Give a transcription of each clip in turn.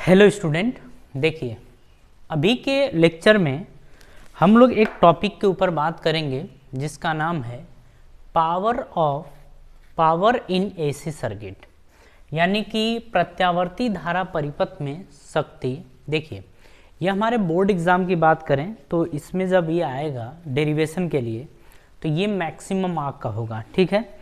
Hello student, देखिए अभी के लेक्चर में हम लोग एक टॉपिक के ऊपर बात करेंगे जिसका नाम है पावर इन एसी सर्किट, यानी कि प्रत्यावर्ती धारा परिपथ में शक्ति। देखिए यह हमारे बोर्ड एग्ज़ाम की बात करें तो इसमें जब ये आएगा डेरिवेशन के लिए तो ये मैक्सिमम मार्क का होगा, ठीक है।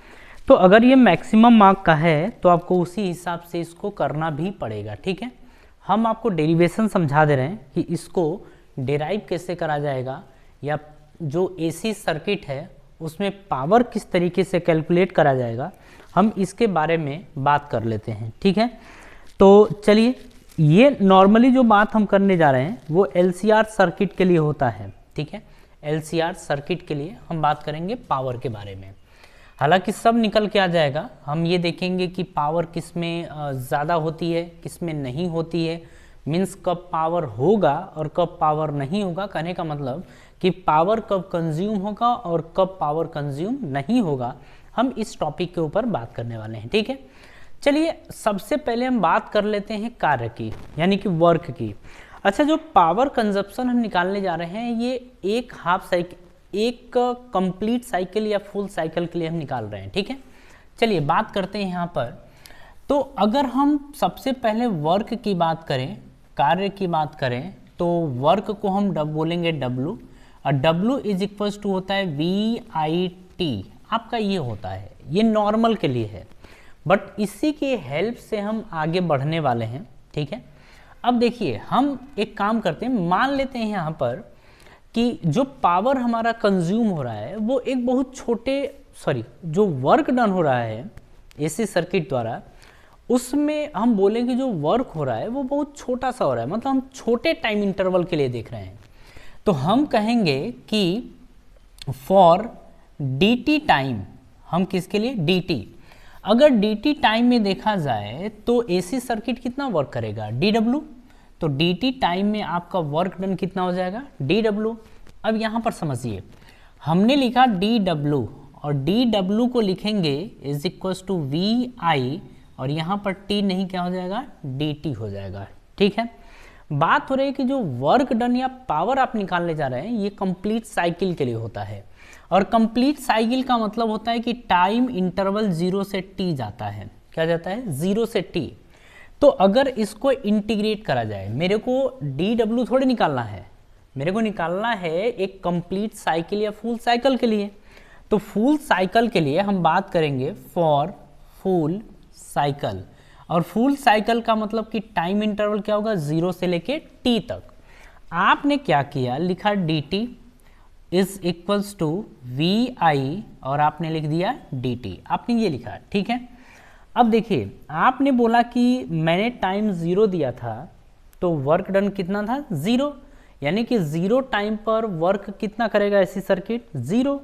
तो अगर ये मैक्सिमम मार्क का है तो आपको उसी हिसाब से इसको करना भी पड़ेगा, ठीक है। हम आपको डेरिवेशन समझा दे रहे हैं कि इसको डेराइव कैसे करा जाएगा, या जो एसी सर्किट है उसमें पावर किस तरीके से कैलकुलेट करा जाएगा, हम इसके बारे में बात कर लेते हैं, ठीक है। तो चलिए, ये नॉर्मली जो बात हम करने जा रहे हैं वो एलसीआर सर्किट के लिए होता है, ठीक है। एलसीआर सर्किट के लिए हम बात करेंगे पावर के बारे में। हालांकि सब निकल के आ जाएगा, हम ये देखेंगे कि पावर किस में ज़्यादा होती है, किस में नहीं होती है, मीन्स कब पावर होगा और कब पावर नहीं होगा। कहने का मतलब कि पावर कब कंज्यूम होगा और कब पावर कंज्यूम नहीं होगा, हम इस टॉपिक के ऊपर बात करने वाले हैं, ठीक है। चलिए सबसे पहले हम बात कर लेते हैं कार्य की, यानी कि वर्क की। अच्छा, जो पावर कंजप्शन हम निकालने जा रहे हैं ये एक हाफ साइकिल, एक कंप्लीट साइकिल या फुल साइकिल के लिए हम निकाल रहे हैं, ठीक है। चलिए बात करते हैं यहाँ पर। तो अगर हम सबसे पहले वर्क की बात करें, कार्य की बात करें, तो वर्क को हम बोलेंगे W, और W इज इक्वल्स टू होता है VIT। आपका ये होता है, ये नॉर्मल के लिए है, बट इसी की हेल्प से हम आगे बढ़ने वाले हैं, ठीक है। अब देखिए हम एक काम करते हैं, मान लेते हैं यहाँ पर कि जो पावर हमारा कंज्यूम हो रहा है वो एक बहुत जो वर्क डन हो रहा है एसी सर्किट द्वारा, उसमें हम बोलेंगे जो वर्क हो रहा है वो बहुत छोटा सा हो रहा है, मतलब हम छोटे टाइम इंटरवल के लिए देख रहे हैं। तो हम कहेंगे कि फॉर dt टाइम, हम किसके लिए dt, अगर dt टाइम में देखा जाए तो एसी सर्किट कितना वर्क करेगा dw, तो dt टाइम में आपका वर्क डन कितना हो जाएगा dw। अब यहाँ पर समझिए, हमने लिखा dw और dw को लिखेंगे इज इक्वल्स टू vi, और यहाँ पर t नहीं, क्या हो जाएगा dt हो जाएगा, ठीक है। बात हो रही है कि जो वर्क डन या पावर आप निकालने जा रहे हैं ये कंप्लीट साइकिल के लिए होता है, और कंप्लीट साइकिल का मतलब होता है कि टाइम इंटरवल 0 से t जाता है। क्या जाता है? 0 से t। तो अगर इसको इंटीग्रेट करा जाए, मेरे को dw थोड़ी निकालना है, मेरे को निकालना है एक कंप्लीट साइकिल या फुल साइकिल के लिए। तो फुल साइकिल के लिए हम बात करेंगे फॉर फुल साइकिल, और फुल साइकिल का मतलब कि टाइम इंटरवल क्या होगा 0 से लेके t तक। आपने क्या किया, लिखा dt is equals to vi, और आपने लिख दिया dt, आपने ये लिखा, ठीक है। अब देखिए आपने बोला कि मैंने टाइम 0 दिया था तो वर्क डन कितना था 0, यानी कि 0 टाइम पर वर्क कितना करेगा एसी सर्किट 0।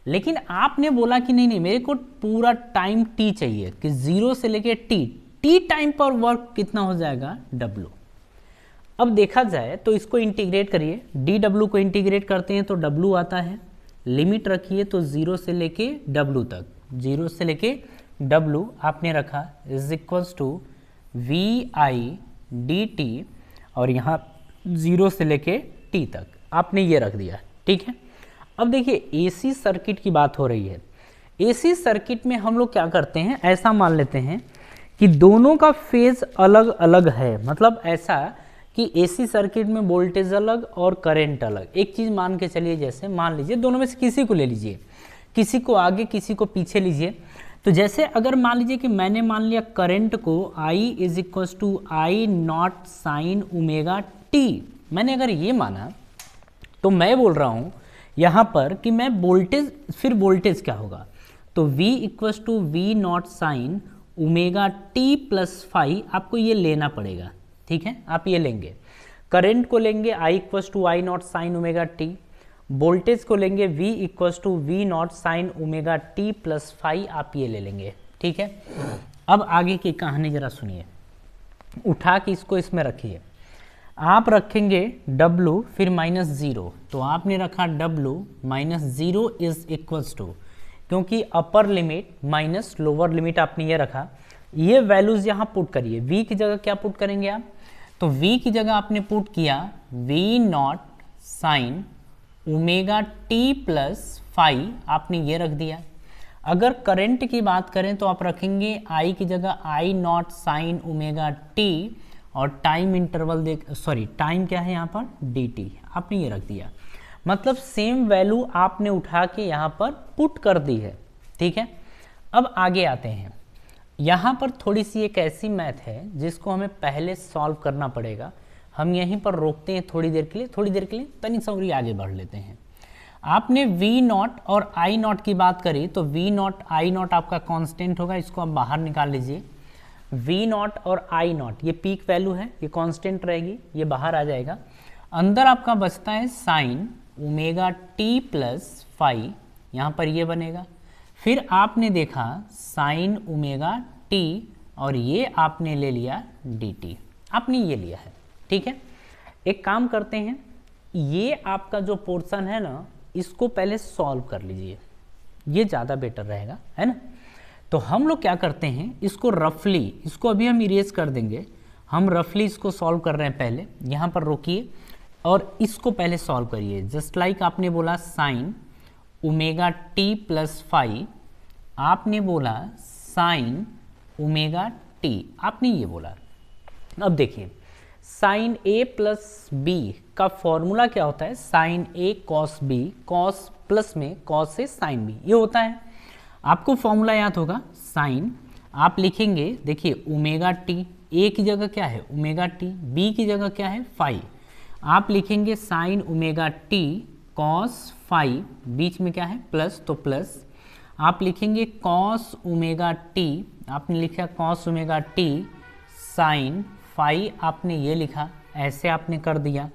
लेकिन आपने बोला कि नहीं मेरे को पूरा टाइम t चाहिए, कि 0 से लेके t टाइम पर वर्क कितना हो जाएगा w। अब देखा जाए तो इसको इंटीग्रेट करिए, dw को इंटीग्रेट करते हैं तो w आता है, लिमिट रखिए तो 0 से लेके w तक, 0 से लेके w आपने रखा is equals to vi dt, और यहाँ 0 से लेके t तक आपने ये रख दिया, ठीक है। अब देखिए एसी सर्किट की बात हो रही है। एसी सर्किट में हम लोग क्या करते हैं, ऐसा मान लेते हैं कि दोनों का फेज अलग अलग है, मतलब ऐसा कि एसी सर्किट में वोल्टेज अलग और करंट अलग। एक चीज़ मान के चलिए, जैसे मान लीजिए दोनों में से किसी को ले लीजिए, किसी को आगे किसी को पीछे लीजिए। तो जैसे अगर मान लीजिए कि मैंने मान लिया करंट को I is equals to I naught sine omega t, मैंने अगर ये माना तो मैं बोल रहा हूँ यहाँ पर कि मैं वोल्टेज, फिर वोल्टेज क्या होगा, तो V equals to V naught sine omega t plus phi, आपको ये लेना पड़ेगा, ठीक है। आप ये लेंगे, करंट को लेंगे I equals to I naught sine omega t, voltage को लेंगे V equals to V naught sine omega t plus phi, आप ये ले लेंगे, ठीक है। अब आगे की कहानी जरा सुनिए, उठा के इसको इसमें रखिए। आप रखेंगे W फिर -0, तो आपने रखा W -0 इज इक्वल्स टू, क्योंकि upper limit minus lower limit आपने ये रखा, ये वैल्यूज यहाँ पुट करिए। V की जगह क्या पुट करेंगे आप, तो v की जगह आपने पुट किया v naught sine omega t plus phi, आपने ये रख दिया। अगर करंट की बात करें तो आप रखेंगे I की जगह I naught sine omega T और टाइम इंटरवल टाइम क्या है यहाँ पर dt, आपने ये रख दिया। मतलब सेम वैल्यू आपने उठा के यहाँ पर पुट कर दी है, ठीक है। अब आगे आते हैं, यहाँ पर थोड़ी सी एक ऐसी मैथ है जिसको हमें पहले सॉल्व करना पड़ेगा। हम यहीं पर रोकते हैं थोड़ी देर के लिए तनी सौरी आगे बढ़ लेते हैं। आपने v नॉट और i नॉट की बात करी तो v नॉट i नॉट आपका कांस्टेंट होगा, इसको आप बाहर निकाल लीजिए। v नॉट और i नॉट ये पीक वैल्यू है, ये कांस्टेंट रहेगी, ये बाहर आ जाएगा। अंदर आपका बचता है sine omega t plus phi, यहाँ पर ये बनेगा। फिर आपने देखा साइन ओमेगा टी और ये आपने ले लिया dt, आपने ये लिया है, ठीक है। एक काम करते हैं, ये आपका जो पोर्शन है ना इसको पहले सॉल्व कर लीजिए, ये ज़्यादा बेटर रहेगा, है ना। तो हम लोग क्या करते हैं, इसको रफली, इसको अभी हम इरेज कर देंगे, हम रफली इसको सॉल्व कर रहे हैं। पहले यहाँ पर रोकिए और इसको पहले सॉल्व करिए। जस्ट लाइक आपने बोला sine omega t plus phi, आपने बोला साइन ओमेगा टी, आपने ये बोला। अब देखिए साइन ए प्लस बी का फॉर्मूला क्या होता है, साइन ए कॉस बी, कॉस प्लस में कॉस से साइन बी, ये होता है। आपको फॉर्मूला याद होगा, साइन आप लिखेंगे, देखिए ओमेगा टी, ए की जगह क्या है ओमेगा टी, बी की जगह क्या है फाई, आप लिखेंगे sine omega T cos phi, बीच में क्या है प्लस, तो प्लस आप लिखेंगे कॉस ओमेगा टी, आपने लिखा cos omega t sine phi, आपने ये लिखा, ऐसे आपने कर दिया,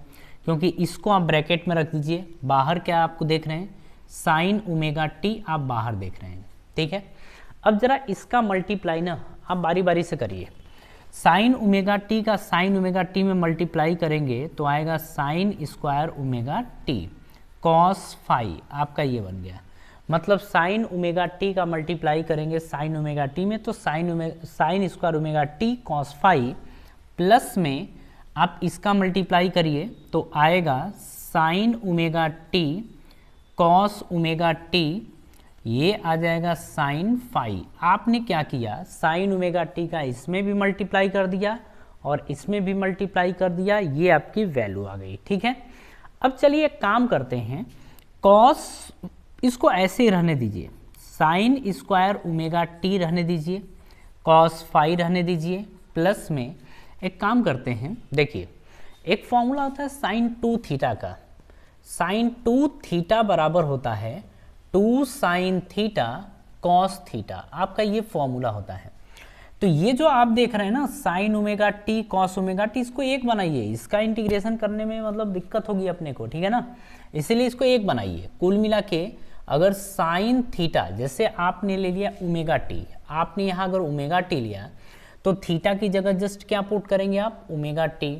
क्योंकि इसको आप ब्रैकेट में रख दीजिए। बाहर क्या आपको देख रहे हैं, साइन ओमेगा टी आप बाहर देख रहे हैं, ठीक है। अब जरा इसका मल्टीप्लाई ना आप बारी बारी से करिए। साइन ओमेगा टी का साइन ओमेगा टी में मल्टीप्लाई करेंगे तो आएगा sine square omega T cos phi, आपका ये बन गया। मतलब साइन ओमेगा टी का मल्टीप्लाई करेंगे साइन ओमेगा टी में तो sine square omega T cos phi, plus में आप इसका मल्टीप्लाई करिए तो आएगा sine omega T cos omega t, ये आ जाएगा साइन फाई। आपने क्या किया, साइन ओमेगा टी का इसमें भी मल्टीप्लाई कर दिया और इसमें भी मल्टीप्लाई कर दिया, ये आपकी वैल्यू आ गई, ठीक है। अब चलिए एक काम करते हैं, कॉस इसको ऐसे ही रहने दीजिए, साइन स्क्वायर ओमेगा टी रहने दीजिए, कॉस फाई रहने दीजिए, प्लस में एक काम करते हैं, देखिए एक फॉर्मूला होता है साइन 2 थीटा का, साइन 2 थीटा बराबर होता है 2 साइन थीटा कॉस थीटा, आपका ये फॉर्मूला होता है। तो ये जो आप देख रहे हैं ना sign omega T cos omega T, इसको एक बनाइए, इसका इंटीग्रेशन करने में मतलब दिक्कत होगी अपने को, ठीक है ना, इसीलिए इसको एक बनाइए। कुल मिला के अगर साइन थीटा, जैसे आपने ले लिया ओमेगा टी, आपने यहाँ अगर ओमेगा टी लिया तो थीटा की जगह जस्ट क्या पुट करेंगे आप ओमेगा टी,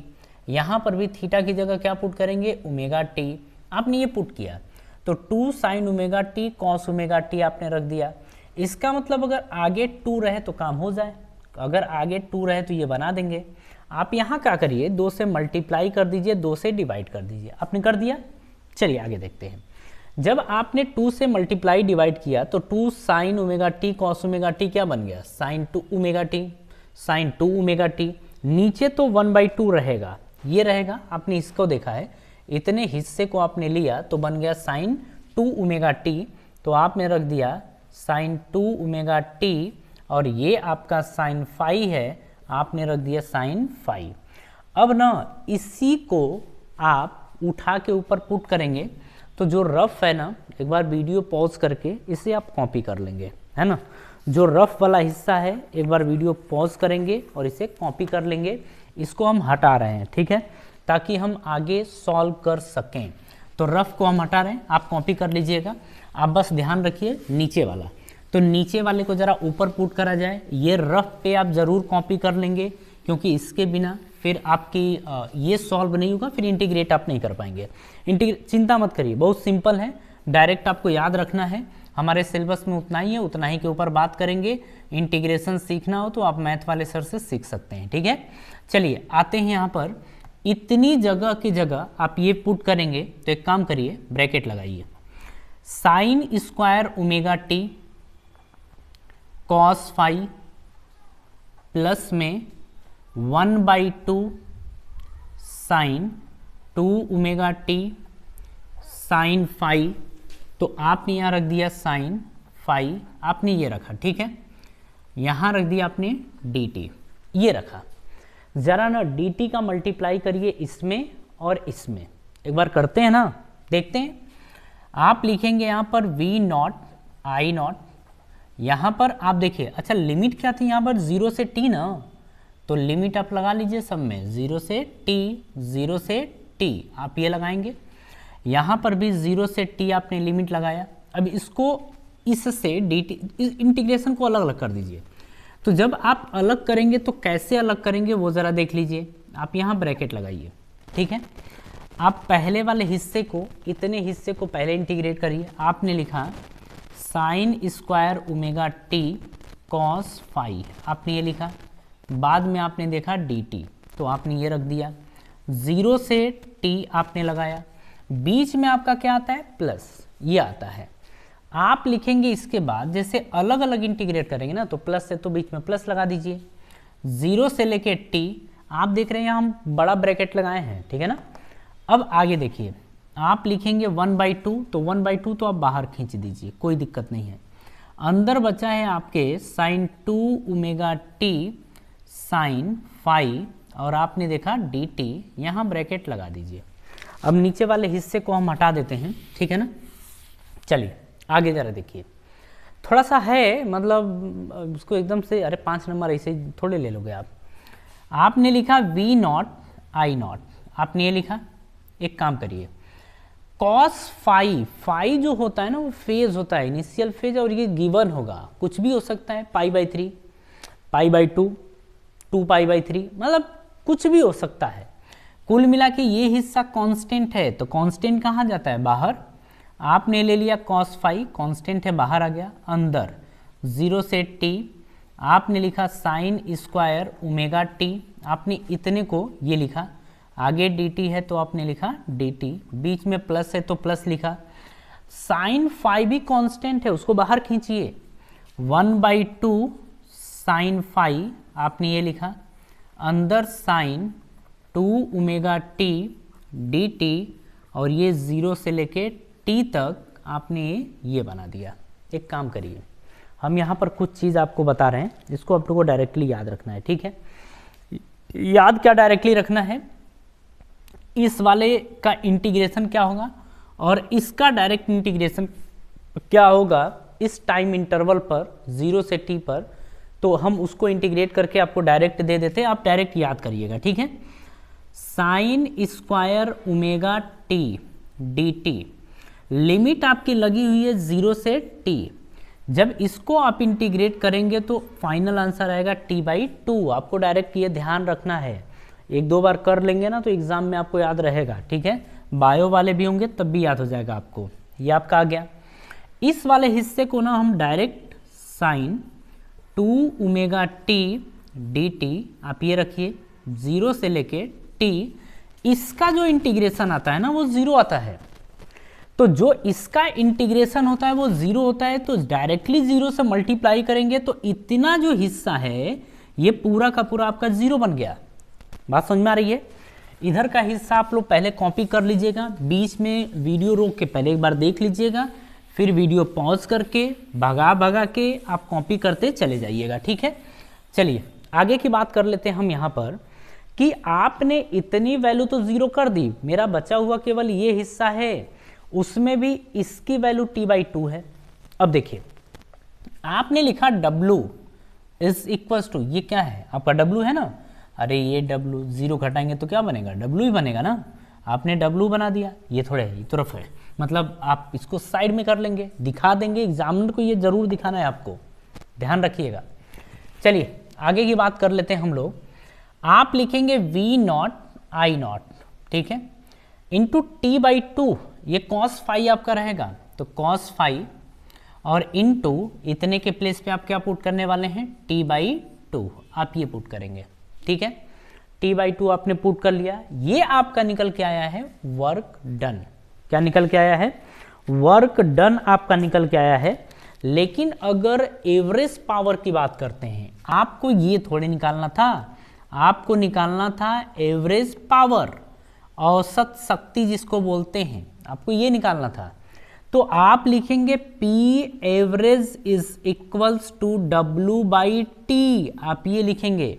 यहाँ पर भी थीटा की जगह क्या पुट करेंगे ओमेगा टी, आपने ये पुट किया तो 2 sine omega T cos omega t आपने रख दिया। इसका मतलब अगर आगे 2 रहे तो काम हो जाए, अगर आगे 2 रहे तो ये बना देंगे। आप यहाँ क्या करिए 2 से मल्टीप्लाई कर दीजिए, 2 से डिवाइड कर दीजिए, आपने कर दिया। चलिए आगे देखते हैं, जब आपने 2 से मल्टीप्लाई डिवाइड किया तो 2 sine omega T cos omega t क्या बन गया sine 2 omega t, sine 2 omega t, नीचे तो 1/2 रहेगा, ये रहेगा, आपने इसको देखा है, इतने हिस्से को आपने लिया तो बन गया साइन 2 ओमेगा टी, तो आपने रख दिया साइन 2 ओमेगा टी और ये आपका साइन फाई है, आपने रख दिया साइन फाई। अब ना इसी को आप उठा के ऊपर पुट करेंगे तो जो रफ है ना, एक बार वीडियो पॉज करके इसे आप कॉपी कर लेंगे, है ना, जो रफ वाला हिस्सा है एक बार वीडियो पॉज करेंगे और इसे कॉपी कर लेंगे, इसको हम हटा रहे हैं, ठीक है, ताकि हम आगे सॉल्व कर सकें। तो रफ को हम हटा रहे हैं, आप कॉपी कर लीजिएगा। आप बस ध्यान रखिए नीचे वाला, तो नीचे वाले को जरा ऊपर पुट करा जाए, ये रफ पे आप ज़रूर कॉपी कर लेंगे, क्योंकि इसके बिना फिर आपकी ये सॉल्व नहीं होगा, फिर इंटीग्रेट आप नहीं कर पाएंगे। चिंता मत करिए, बहुत सिंपल है, डायरेक्ट आपको याद रखना है हमारे सिलेबस में उतना ही है, उतना ही के ऊपर बात करेंगे। इंटीग्रेशन सीखना हो तो आप मैथ वाले सर से सीख सकते हैं, ठीक है। चलिए आते हैं यहाँ पर, इतनी जगह की जगह आप ये पुट करेंगे तो एक काम करिए, ब्रैकेट लगाइए, sine square omega T cos phi plus में 1/2 sine 2 omega t sine phi, तो आपने यहाँ रख दिया साइन फाई, आपने ये रखा, ठीक है। यहाँ रख दिया आपने डी टी, ये रखा। ज़रा ना डी टी का मल्टीप्लाई करिए इसमें और इसमें, एक बार करते हैं ना, देखते हैं। आप लिखेंगे यहाँ पर वी नॉट आई नॉट, यहाँ पर आप देखिए, अच्छा लिमिट क्या थी यहाँ पर, 0 से t ना, तो लिमिट आप लगा लीजिए सब में, 0 से t, आप ये लगाएंगे। यहाँ पर भी 0 से t आपने लिमिट लगाया। अब इसको इससे dt इंटीग्रेशन को अलग अलग कर दीजिए। तो जब आप अलग करेंगे तो कैसे अलग करेंगे वो ज़रा देख लीजिए। आप यहाँ ब्रैकेट लगाइए, ठीक है। आप पहले वाले हिस्से को, इतने हिस्से को पहले इंटीग्रेट करिए। आपने लिखा sine square omega T cos phi, आपने ये लिखा। बाद में आपने देखा dt, तो आपने ये रख दिया। 0 से t आपने लगाया, बीच में आपका क्या आता है, प्लस, ये आता है। आप लिखेंगे इसके बाद, जैसे अलग अलग इंटीग्रेट करेंगे ना, तो प्लस से तो बीच में प्लस लगा दीजिए। 0 से लेके t, आप देख रहे हैं हम बड़ा ब्रैकेट लगाए हैं, ठीक है ना। अब आगे देखिए, आप लिखेंगे 1/2, तो 1/2 तो आप बाहर खींच दीजिए, कोई दिक्कत नहीं है। अंदर बचा है आपके sine 2 omega t sine phi, और आपने देखा dt, यहाँ ब्रैकेट लगा दीजिए। अब नीचे वाले हिस्से को हम हटा देते हैं, ठीक है ना। चलिए आगे जरा देखिए, थोड़ा सा है, मतलब उसको एकदम से, अरे 5 नंबर ऐसे ही थोड़े ले लोगे आप। आपने लिखा वी नॉट आई नॉट, आपने ये लिखा। एक काम करिए, कॉस फाई, फाई जो होता है ना वो फेज होता है, इनिशियल फेज, और ये गिवन होगा, कुछ भी हो सकता है, π/3, π/2, 2π/3, मतलब कुछ भी हो सकता है। कुल मिला के ये हिस्सा कांस्टेंट है, तो कांस्टेंट कहाँ जाता है, बाहर। आपने ले लिया कॉस फाई, कांस्टेंट है, बाहर आ गया। अंदर 0 से t, आपने लिखा साइन स्क्वायर ओमेगा टी, आपने इतने को ये लिखा। आगे dt है तो आपने लिखा dt, बीच में प्लस है तो प्लस लिखा। साइन फाई भी कांस्टेंट है, उसको बाहर खींचिए। 1/2 साइन फाई, आपने ये लिखा। अंदर साइन 2 ओमेगा टी dt, और ये 0 से लेके t तक आपने ये बना दिया। एक काम करिए, हम यहाँ पर कुछ चीज़ आपको बता रहे हैं, जिसको आप लोगों को डायरेक्टली याद रखना है, ठीक है। याद क्या डायरेक्टली रखना है, इस वाले का इंटीग्रेशन क्या होगा और इसका डायरेक्ट इंटीग्रेशन क्या होगा इस टाइम इंटरवल पर 0 से t पर, तो हम उसको इंटीग्रेट करके आपको डायरेक्ट दे देते हैं, आप डायरेक्ट याद करिएगा, ठीक है। Sign square omega t dt, limit आपकी लगी हुई है 0 से t। जब इसको आप इंटीग्रेट करेंगे तो फाइनल आंसर आएगा t/2। आपको डायरेक्ट ये ध्यान रखना है, 1-2 बार कर लेंगे ना तो एग्जाम में आपको याद रहेगा, ठीक है। बायो वाले भी होंगे तब भी याद हो जाएगा आपको। ये आपका आ गया। इस वाले हिस्से को ना हम direct sine 2 omega t dt, आप ये रखिए, 0 से लेके t, इसका जो इंटीग्रेशन आता है ना वो 0 आता है। तो जो इसका इंटीग्रेशन होता है वो 0 होता है, तो डायरेक्टली 0 से मल्टीप्लाई करेंगे तो इतना जो हिस्सा है ये पूरा का पूरा आपका 0 बन गया। बात समझ में आ रही है। इधर का हिस्सा आप लोग पहले कॉपी कर लीजिएगा, बीच में वीडियो रोक के पहले एक बार देख लीजिएगा, फिर वीडियो पॉज करके भगा भगा के आप कॉपी करते चले जाइएगा, ठीक है। चलिए आगे की बात कर लेते हैं हम यहाँ पर कि आपने इतनी वैल्यू तो 0 कर दी, मेरा बचा हुआ केवल ये हिस्सा है, उसमें भी इसकी वैल्यू t/2 है। अब देखिए आपने लिखा w इज इक्वल टू, ये क्या है आपका w है ना, अरे ये w 0 घटाएंगे तो क्या बनेगा, w ही बनेगा ना। आपने w बना दिया, ये थोड़े ये तरफ है, मतलब आप इसको साइड में कर लेंगे, दिखा देंगे, एग्जामिनर को ये जरूर दिखाना है आपको, ध्यान रखिएगा। चलिए आगे की बात कर लेते हैं हम लोग। आप लिखेंगे v नॉट आई नॉट, ठीक है, इंटू t/2, ये cos फाई आपका रहेगा, तो cos फाई, और इनटू इतने के प्लेस पे आप क्या पुट करने वाले हैं, t/2 आप ये पुट करेंगे, ठीक है। t/2 आपने पुट कर लिया, ये आपका निकल के आया है वर्क डन। क्या निकल के आया है, वर्क डन आपका निकल के आया है। लेकिन अगर एवरेज पावर की बात करते हैं, आपको ये थोड़े निकालना था, आपको निकालना था एवरेज पावर, औसत शक्ति जिसको बोलते हैं, आपको ये निकालना था। तो आप लिखेंगे P average is equals to W/T, आप ये लिखेंगे।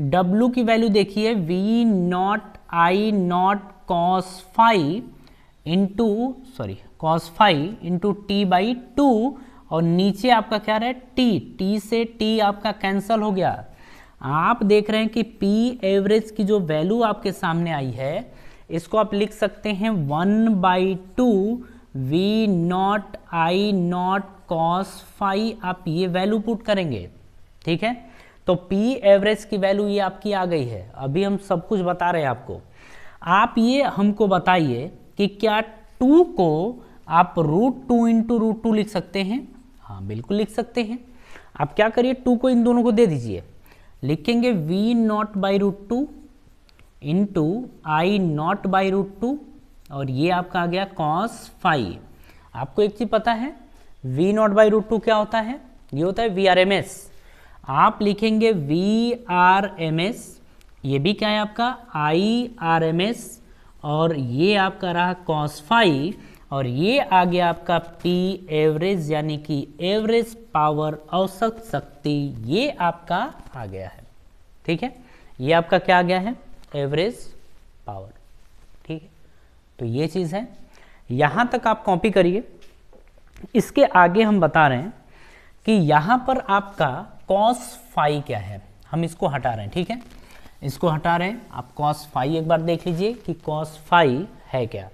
W की वैल्यू देखिए V0I0 cos phi into T/2, और नीचे आपका क्या रहा है T से T आपका कैंसल हो गया। आप देख रहे हैं कि P एवरेज की जो वैल्यू आपके सामने आई है, इसको आप लिख सकते हैं 1/2 V0I0 cos phi, आप ये वैल्यू पुट करेंगे, ठीक है। तो P एवरेज की वैल्यू ये आपकी आ गई है। अभी हम सब कुछ बता रहे हैं आपको। आप ये हमको बताइए कि क्या 2 को आप √2 इंटू √2 लिख सकते हैं? हाँ बिल्कुल लिख सकते हैं। आप क्या करिए, 2 को इन दोनों को दे दीजिए, लिखेंगे V0/√2 इंटू I0/√2, और ये आपका आ गया cos phi। आपको एक चीज पता है, V0/√2 क्या होता है, ये होता है VRMS। आप लिखेंगे VRMS, ये भी क्या है आपका IRMS, और ये आपका रहा cos phi, और ये आ गया आपका P एवरेज, यानी कि एवरेज पावर, औसत शक्ति, ये आपका आ गया है, ठीक है। ये आपका क्या आ गया है, एवरेज पावर, ठीक है। तो ये चीज़ है, यहाँ तक आप कॉपी करिए। इसके आगे हम बता रहे हैं कि यहाँ पर आपका cos phi क्या है, हम इसको हटा रहे हैं, ठीक है। इसको हटा रहे हैं, आप cos phi एक बार देख लीजिए कि cos phi है क्या।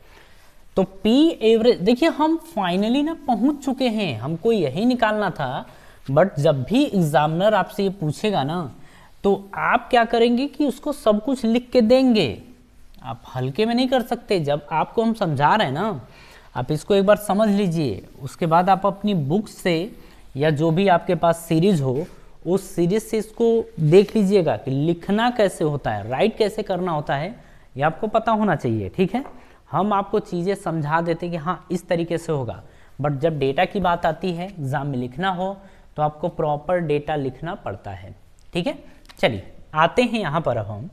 तो P एवरेज देखिए, हम फाइनली ना पहुंच चुके हैं, हमको यही निकालना था। बट जब भी एग्जामिनर आपसे ये पूछेगा ना, तो आप क्या करेंगे कि उसको सब कुछ लिख के देंगे, आप हल्के में नहीं कर सकते। जब आपको हम समझा रहे हैं ना, आप इसको एक बार समझ लीजिए, उसके बाद आप अपनी बुक से या जो भी आपके पास सीरीज हो, उस सीरीज से इसको देख लीजिएगा कि लिखना कैसे होता है, राइट कैसे करना होता है, ये आपको पता होना चाहिए, ठीक है। हम आपको चीज़ें समझा देते कि हाँ इस तरीके से होगा, बट जब डेटा की बात आती है, एग्जाम में लिखना हो, तो आपको प्रॉपर डेटा लिखना पड़ता है, ठीक है। चलिए आते हैं यहाँ पर। अब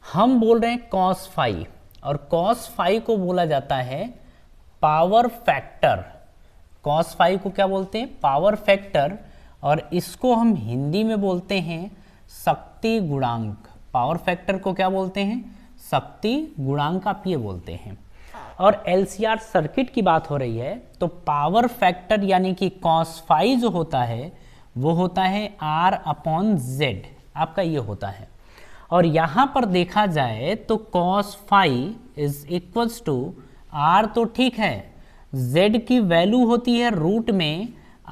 हम बोल रहे हैं cos phi, और cos phi को बोला जाता है पावर फैक्टर। cos phi को क्या बोलते हैं, पावर फैक्टर, और इसको हम हिंदी में बोलते हैं शक्ति गुणांक। पावर फैक्टर को क्या बोलते हैं, शक्ति गुणांक, आप ये बोलते हैं। और LCR सर्किट की बात हो रही है, तो पावर फैक्टर यानी कि cos phi जो होता है वो होता है R/Z, आपका ये होता है। और यहाँ पर देखा जाए तो cos phi is equals to R, तो ठीक है, Z की वैल्यू होती है रूट में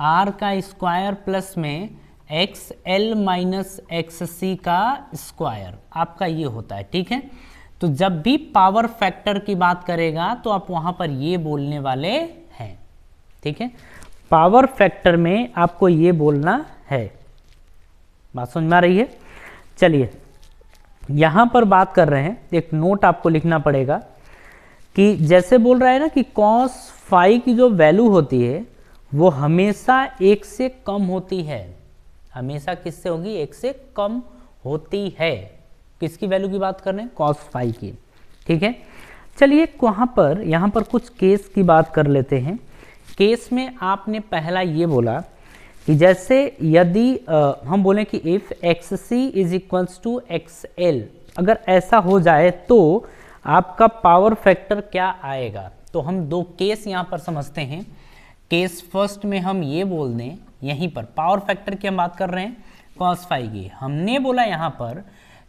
R का स्क्वायर प्लस में XL माइनस XC का स्क्वायर, आपका ये होता है, ठीक है। तो जब भी पावर फैक्टर की बात करेगा तो आप वहां पर ये बोलने वाले हैं, ठीक है। पावर फैक्टर में आपको ये बोलना है, बात समझ में आ रही है। चलिए यहां पर बात कर रहे हैं, एक नोट आपको लिखना पड़ेगा कि जैसे बोल रहा है ना कि cos phi की जो वैल्यू होती है वो हमेशा 1 से कम होती है। हमेशा किससे होगी, 1 से कम होती है। किसकी वैल्यू की बात कर रहे हैं, cos phi की, ठीक है। चलिए यहाँ पर कुछ केस की बात कर लेते हैं। केस में आपने पहला ये बोला कि जैसे यदि हम बोलें कि if XC is equals to XL, अगर ऐसा हो जाए तो आपका पावर फैक्टर क्या आएगा। तो हम दो केस यहाँ पर समझते हैं। केस फर्स्ट में हम ये बोल दें, यहीं पर पावर फैक्टर की हम बात कर रहे हैं cos phi की, हमने बोला यहाँ पर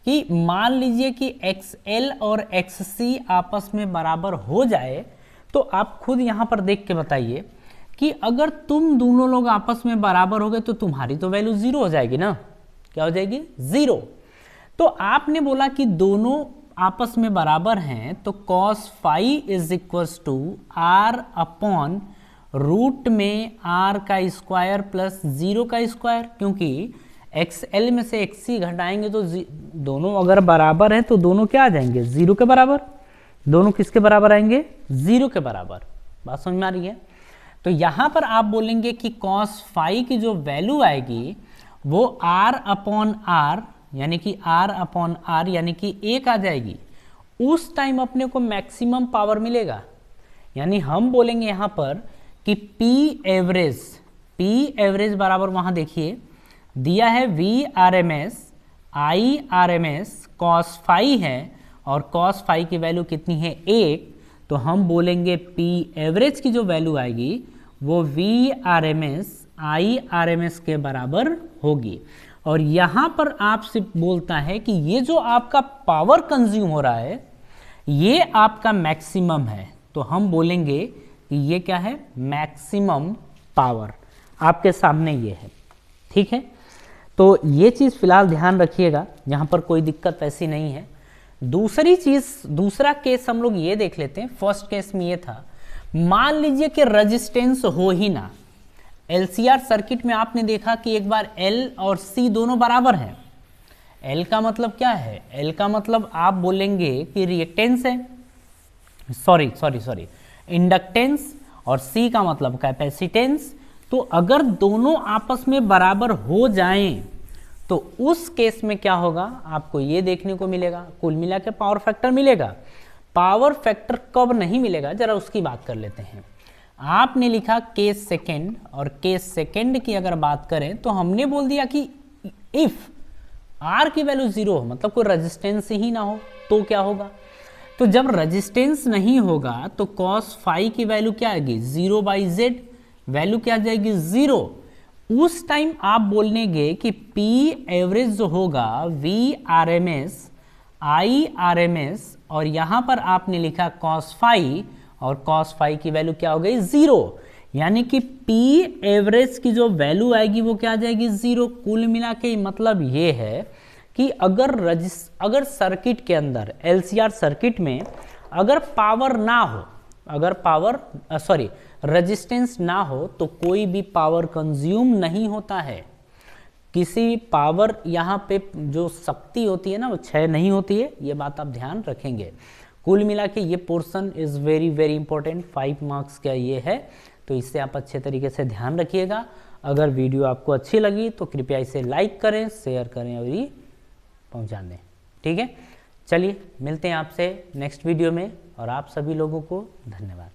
कि मान लीजिए कि XL और XC आपस में बराबर हो जाए, तो आप खुद यहाँ पर देख के बताइए कि अगर तुम दोनों लोग आपस में बराबर हो गए तो तुम्हारी तो वैल्यू 0 हो जाएगी ना। क्या हो जाएगी, 0। तो आपने बोला कि दोनों आपस में बराबर हैं, तो cos phi is equals to R/√2 root में r का स्क्वायर प्लस 0 का स्क्वायर, क्योंकि xl में से xc घटाएंगे तो दोनों अगर बराबर हैं तो दोनों क्या आ जाएंगे 0 के बराबर। दोनों किसके बराबर आएंगे 0 के बराबर। बात समझ में आ रही है। तो यहां पर आप बोलेंगे कि cos फाई की जो वैल्यू आएगी वो r अपॉन r यानी कि r अपॉन r यानी कि 1 आ जाएगी। उस टाइम अपने को मैक्सिमम पावर मिलेगा। यानी हम बोलेंगे यहां पर कि P एवरेज बराबर वहां देखिए दिया है V RMS cos फाई है और cos फाई की वैल्यू कितनी है 1, तो हम बोलेंगे P एवरेज की जो वैल्यू आएगी वो V RMS के बराबर होगी। और यहां पर आपसे बोलता है कि ये जो आपका पावर कंज्यूम हो रहा है ये आपका मैक्सिमम है, तो हम बोलेंगे कि ये क्या है मैक्सिमम पावर। आपके सामने ये है, ठीक है। तो ये चीज़ फिलहाल ध्यान रखिएगा, यहाँ पर कोई दिक्कत ऐसी नहीं है। दूसरी चीज़, दूसरा केस हम लोग ये देख लेते हैं। फर्स्ट केस में ये था, मान लीजिए कि रेजिस्टेंस हो ही ना। एलसीआर सर्किट में आपने देखा कि एक बार L और C दोनों बराबर हैं। L का मतलब क्या है, L का मतलब आप बोलेंगे कि रिएक्टेंस है, सॉरी इंडक्टेंस, और C का मतलब कैपेसिटेंस। तो अगर दोनों आपस में बराबर हो जाएं तो उस केस में क्या होगा आपको ये देखने को मिलेगा, कुल मिला के पावर फैक्टर मिलेगा। पावर फैक्टर कब नहीं मिलेगा जरा उसकी बात कर लेते हैं। आपने लिखा केस सेकेंड, और केस सेकेंड की अगर बात करें तो हमने बोल दिया कि इफ R की वैल्यू 0 हो, मतलब कोई रेजिस्टेंस ही ना हो, तो क्या होगा। तो जब रेजिस्टेंस नहीं होगा तो cos फाई की वैल्यू क्या आएगी 0/z, वैल्यू क्या आ जाएगी 0। उस टाइम आप बोलेंगे कि P एवरेज जो होगा V RMS और यहां पर आपने लिखा cos फाई, और cos फाई की वैल्यू क्या हो गई 0, यानी कि P एवरेज की जो वैल्यू आएगी वो क्या आ जाएगी 0। कुल मिला के मतलब ये है कि अगर सर्किट के अंदर LCR सर्किट में अगर पावर ना हो, अगर रेजिस्टेंस ना हो तो कोई भी पावर कंज्यूम नहीं होता है। किसी पावर यहाँ पे जो शक्ति होती है ना वो क्षय नहीं होती है, ये बात आप ध्यान रखेंगे। कुल मिला के ये portion is very very important, 5 marks का ये है, तो इससे आप अच्छे तरीके से ध्यान रखिएगा। अगर वीडियो आपको अच्छी लगी तो कृपया इसे लाइक करें, शेयर करें और पहुँचा दें, ठीक है। चलिए मिलते हैं आपसे नेक्स्ट वीडियो में, और आप सभी लोगों को धन्यवाद।